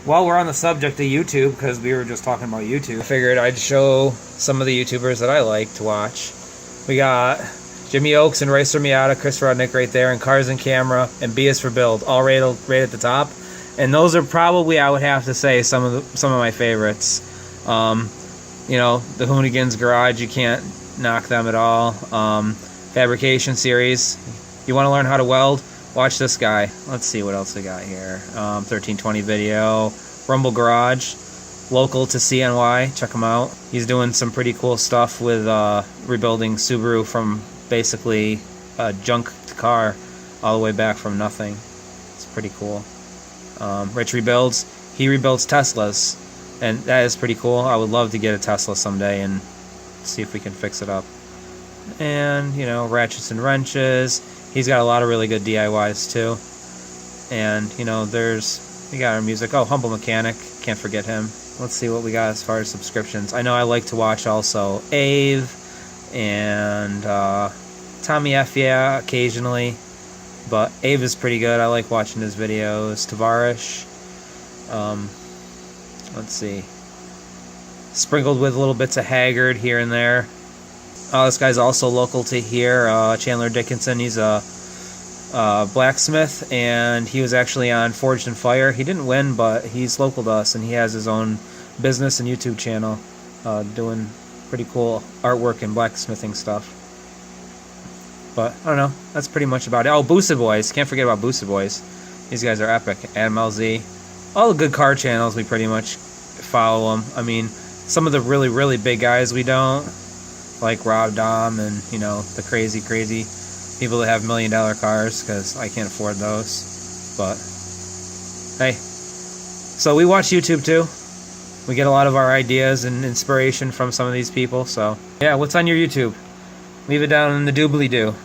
While we're on the subject of YouTube, because we were just talking about YouTube, I figured I'd show some of the YouTubers that I like to watch. We got Jimmy Oaks and Racer Miata, Chris Rudnick right there, and Cars and Camera, and B is for Build, all right at the top. And those are probably, I would have to say, some of my favorites. You know, the Hoonigan's Garage, you can't knock them at all. Fabrication series, you want to learn how to weld? Watch this guy. Let's see what else we got here. 1320 video. Rumble Garage, local to CNY. Check him out. He's doing some pretty cool stuff with rebuilding Subaru from basically a junk car all the way back from nothing. It's pretty cool. Rich Rebuilds. He rebuilds Teslas, and that is pretty cool. I would love to get a Tesla someday and see if we can fix it up. And, you know, Ratchets and Wrenches. He's got a lot of really good DIYs too. And, you know, we got our music. Oh, Humble Mechanic, can't forget him. Let's see what we got as far as subscriptions. I know I like to watch also Ave and Tommy F, yeah, occasionally. But Ave is pretty good. I like watching his videos. Tavarish. Let's see. Sprinkled with little bits of Haggard here and there. This guy's also local to here, Chandler Dickinson. He's a blacksmith, and he was actually on Forged in Fire. He didn't win, but he's local to us, and he has his own business and YouTube channel doing pretty cool artwork and blacksmithing stuff. But, I don't know, that's pretty much about it. Oh, Boosted Boys. Can't forget about Boosted Boys. These guys are epic. Adam LZ. All the good car channels, we pretty much follow them. I mean, some of the really, really big guys we don't. Like Rob Dom and, you know, the crazy people that have $1 million cars, because I can't afford those. But, hey. So we watch YouTube too. We get a lot of our ideas and inspiration from some of these people. So, yeah, what's on your YouTube? Leave it down in the doobly-doo.